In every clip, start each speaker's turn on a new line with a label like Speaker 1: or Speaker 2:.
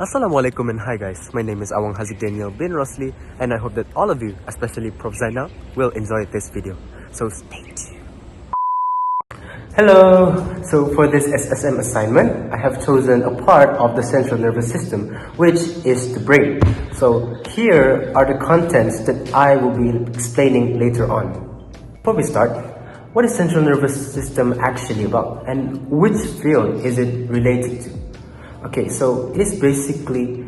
Speaker 1: Assalamualaikum and hi guys, my name is AWANG HAZIQ Daniel bin ROSLI and I hope that all of you, especially Prof Zainal, will enjoy this video. So stay tuned. Hello! So for this SSM assignment, I have chosen a part of the central nervous system, which is the brain. So here are the contents that I will be explaining later on. Before we start, what is central nervous system actually about and which field is it related to? Okay, so it basically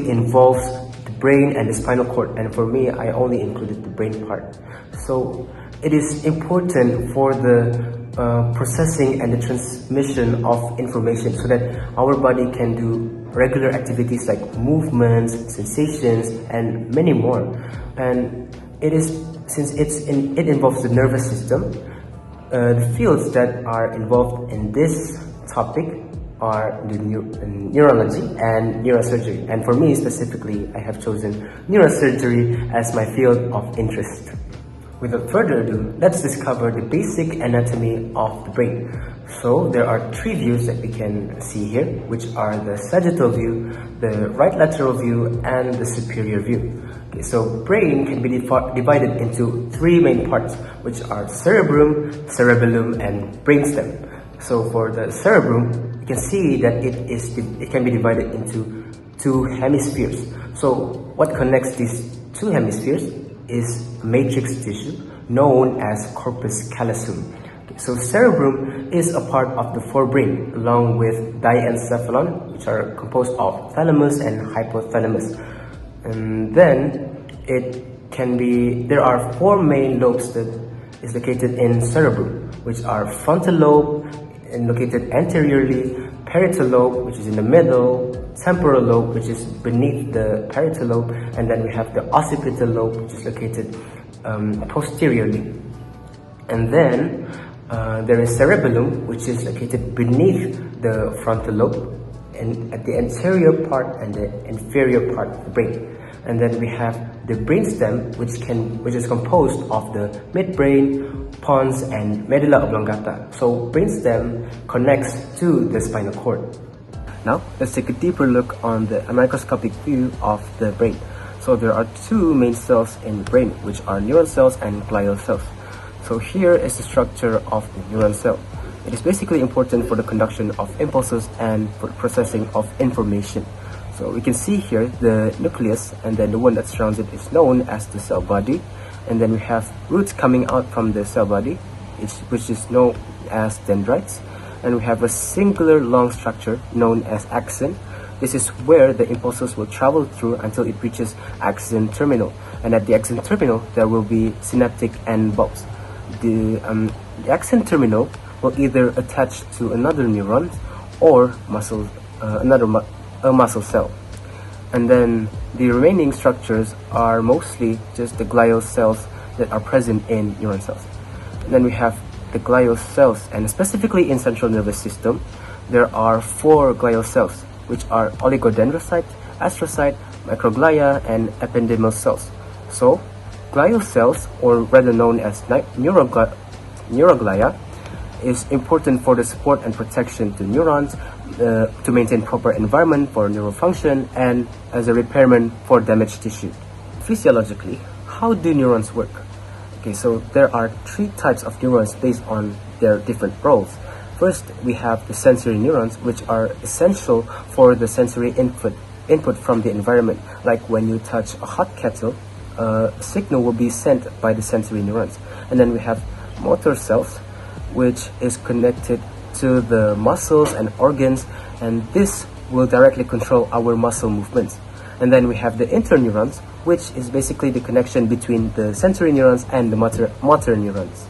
Speaker 1: involves the brain and the spinal cord, and for me, I only included the brain part. So it is important for the processing and the transmission of information so that our body can do regular activities like movements, sensations, and many more. And since it involves the nervous system, the fields that are involved in this topic are the neurology and neurosurgery. And for me specifically, I have chosen neurosurgery as my field of interest. Without further ado, let's discover the basic anatomy of the brain. So there are three views that we can see here, which are the sagittal view, the right lateral view, and the superior view. Okay, so brain can be divided into three main parts, which are cerebrum, cerebellum, and brainstem. So for the cerebrum, you can see that it can be divided into two hemispheres. So what connects these two hemispheres is a matrix tissue known as corpus callosum. Okay, so cerebrum is a part of the forebrain along with diencephalon, which are composed of thalamus and hypothalamus. And then there are four main lobes that is located in cerebrum, which are frontal lobe, and located anteriorly, parietal lobe, which is in the middle, temporal lobe, which is beneath the parietal lobe, and then we have the occipital lobe, which is located posteriorly. And then there is cerebellum, which is located beneath the frontal lobe, and at the anterior part and the inferior part of the brain. And then we have the brainstem, which is composed of the midbrain, pons, and medulla oblongata. So brainstem connects to the spinal cord. Now let's take a deeper look on the microscopic view of the brain. So there are two main cells in the brain, which are neuron cells and glial cells. So here is the structure of the neuron cell. It is basically important for the conduction of impulses and for the processing of information. So we can see here the nucleus, and then the one that surrounds it is known as the cell body. And then we have roots coming out from the cell body, which is known as dendrites. And we have a singular long structure known as axon. This is where the impulses will travel through until it reaches axon terminal. And at the axon terminal, there will be synaptic end bulbs. The axon terminal will either attach to another neuron or a muscle cell. And then the remaining structures are mostly just the glial cells that are present in neuron cells. And then we have the glial cells, and specifically in central nervous system, there are four glial cells, which are oligodendrocyte, astrocyte, microglia, and ependymal cells. So glial cells, or rather known as neuroglia, is important for the support and protection to neurons, to maintain proper environment for neural function, and as a repairman for damaged tissue. Physiologically, how do neurons work? Okay, so there are three types of neurons based on their different roles. First, we have the sensory neurons, which are essential for the sensory input from the environment. Like when you touch a hot kettle, a signal will be sent by the sensory neurons. And then we have motor cells, which is connected to the muscles and organs, and this will directly control our muscle movements. And then we have the interneurons, which is basically the connection between the sensory neurons and the motor neurons.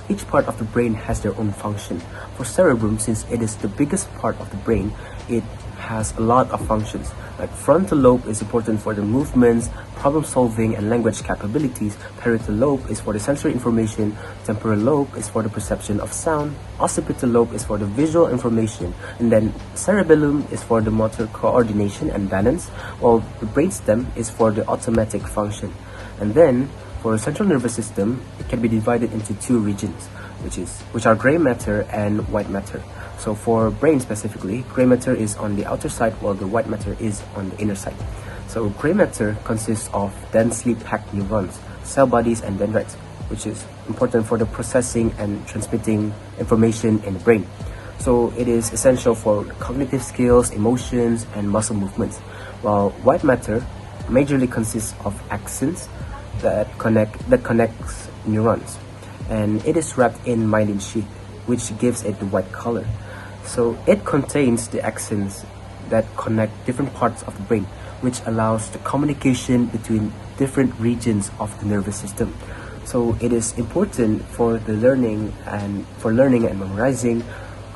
Speaker 1: Each part of the brain has their own function. For cerebrum, since it is the biggest part of the brain, it has a lot of functions. Like frontal lobe is important for the movements, problem solving, and language capabilities. Parietal lobe is for the sensory information. Temporal lobe is for the perception of sound. Occipital lobe is for the visual information. And then cerebellum is for the motor coordination and balance, while the brainstem is for the automatic function. And then for the central nervous system, it can be divided into two regions, which are gray matter and white matter. So for brain specifically, gray matter is on the outer side while the white matter is on the inner side. So gray matter consists of densely packed neurons, cell bodies and dendrites, which is important for the processing and transmitting information in the brain. So it is essential for cognitive skills, emotions and muscle movements, while white matter majorly consists of axons that connects neurons, and it is wrapped in myelin sheath, which gives it the white color. So it contains the axons that connect different parts of the brain, which allows the communication between different regions of the nervous system. So it is important for the learning and memorizing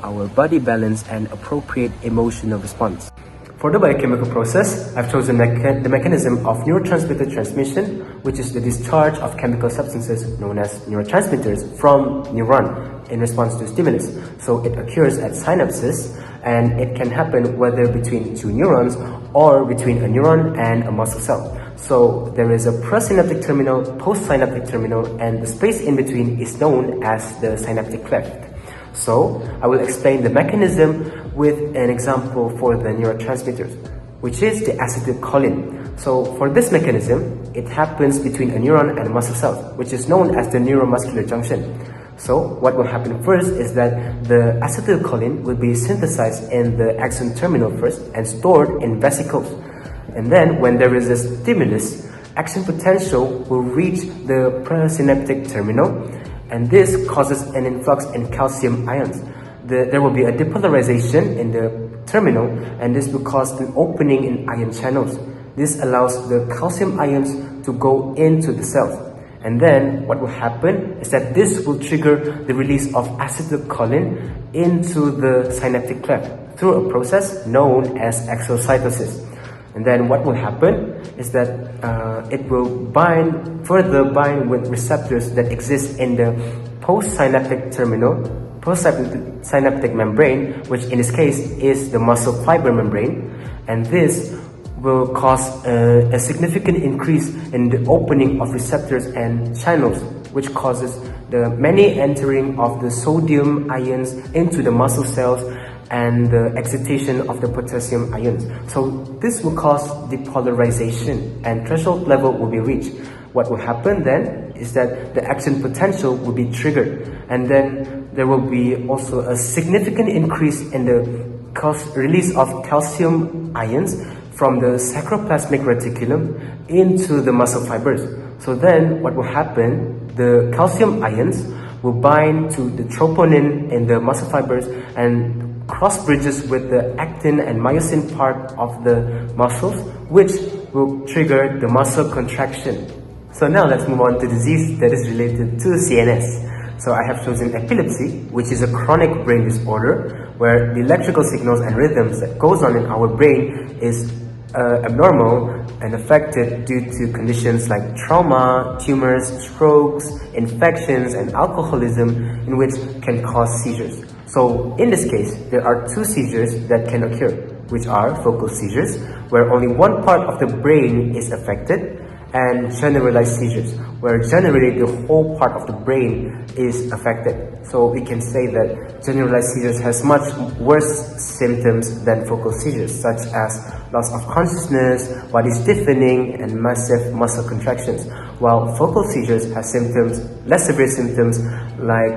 Speaker 1: our body balance and appropriate emotional response. For the biochemical process, I've chosen the mechanism of neurotransmitter transmission, which is the discharge of chemical substances known as neurotransmitters from neuron in response to stimulus. So it occurs at synapses, and it can happen whether between two neurons or between a neuron and a muscle cell. So there is a presynaptic terminal, postsynaptic terminal, and the space in between is known as the synaptic cleft. So I will explain the mechanism with an example for the neurotransmitters, which is the acetylcholine. So for this mechanism, it happens between a neuron and a muscle cell, which is known as the neuromuscular junction. So what will happen first is that the acetylcholine will be synthesized in the axon terminal first and stored in vesicles. And then when there is a stimulus, action potential will reach the presynaptic terminal, and this causes an influx in calcium ions. There will be a depolarization in the terminal, and this will cause an opening in ion channels. This allows the calcium ions to go into the cells. And then what will happen is that this will trigger the release of acetylcholine into the synaptic cleft through a process known as exocytosis. And then what will happen is that it will further bind with receptors that exist in the postsynaptic membrane, which in this case is the muscle fiber membrane, and this will cause a significant increase in the opening of receptors and channels, which causes the many entering of the sodium ions into the muscle cells and the excitation of the potassium ions. So this will cause depolarization, and threshold level will be reached. What will happen then is that the action potential will be triggered, and then there will be also a significant increase in the release of calcium ions from the sacroplasmic reticulum into the muscle fibers. So then what will happen, the calcium ions will bind to the troponin in the muscle fibers and cross bridges with the actin and myosin part of the muscles, which will trigger the muscle contraction. So now let's move on to disease that is related to CNS. So I have chosen epilepsy, which is a chronic brain disorder where the electrical signals and rhythms that goes on in our brain is abnormal and affected due to conditions like trauma, tumors, strokes, infections, and alcoholism, in which can cause seizures. So in this case, there are two seizures that can occur, which are focal seizures, where only one part of the brain is affected, and generalized seizures, where generally the whole part of the brain is affected. So we can say that generalized seizures has much worse symptoms than focal seizures, such as loss of consciousness, body stiffening, and massive muscle contractions, while focal seizures has symptoms, less severe symptoms like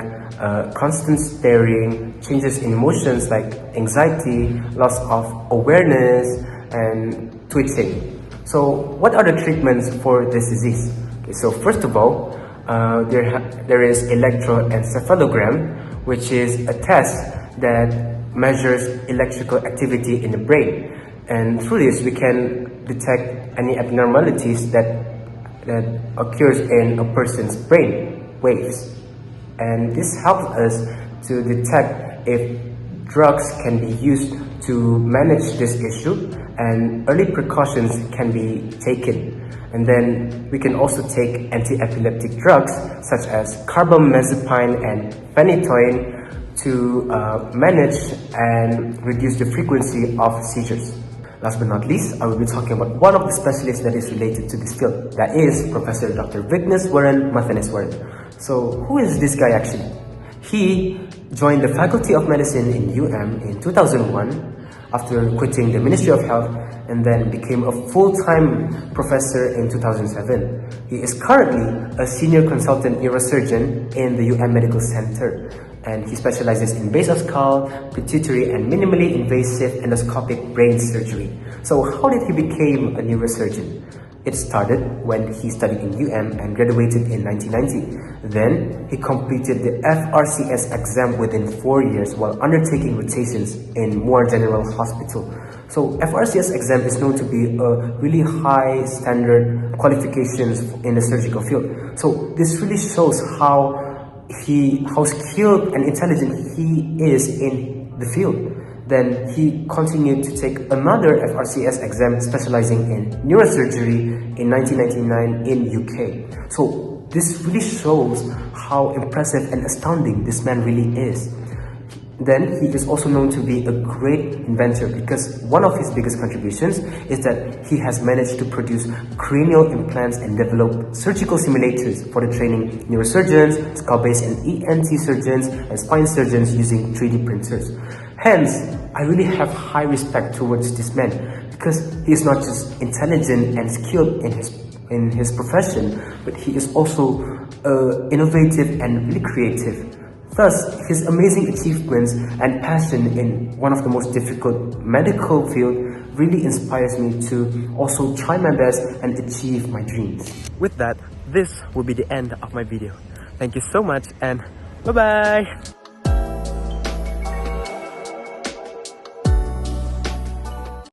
Speaker 1: constant staring, changes in emotions like anxiety, loss of awareness, and twitching. So what are the treatments for this disease? Okay, so first of all, there is electroencephalogram, which is a test that measures electrical activity in the brain. And through this, we can detect any abnormalities that occurs in a person's brain waves. And this helps us to detect if drugs can be used to manage this issue, and early precautions can be taken. And then we can also take anti-epileptic drugs such as carbamazepine and phenytoin to manage and reduce the frequency of seizures. Last but not least, I will be talking about one of the specialists that is related to this field, that is Professor Dr. Vigneswaran Mathaneswaran. So who is this guy actually? He joined the Faculty of Medicine in UM in 2001 after quitting the Ministry of Health, and then became a full-time professor in 2007. He is currently a senior consultant neurosurgeon in the UM Medical Center, and he specializes in basal skull, pituitary, and minimally invasive endoscopic brain surgery. So how did he become a neurosurgeon? It started when he studied in UM and graduated in 1990. Then he completed the FRCS exam within 4 years while undertaking rotations in more general hospital. So FRCS exam is known to be a really high standard qualifications in the surgical field. So this really shows how skilled and intelligent he is in the field. Then he continued to take another FRCS exam specializing in neurosurgery in 1999 in UK. So this really shows how impressive and astounding this man really is. Then he is also known to be a great inventor because one of his biggest contributions is that he has managed to produce cranial implants and develop surgical simulators for the training neurosurgeons, skull-based and ENT surgeons, and spine surgeons using 3D printers. Hence, I really have high respect towards this man because he is not just intelligent and skilled in his profession, but he is also innovative and really creative. Thus, his amazing achievements and passion in one of the most difficult medical field really inspires me to also try my best and achieve my dreams. With that, this will be the end of my video. Thank you so much and bye-bye!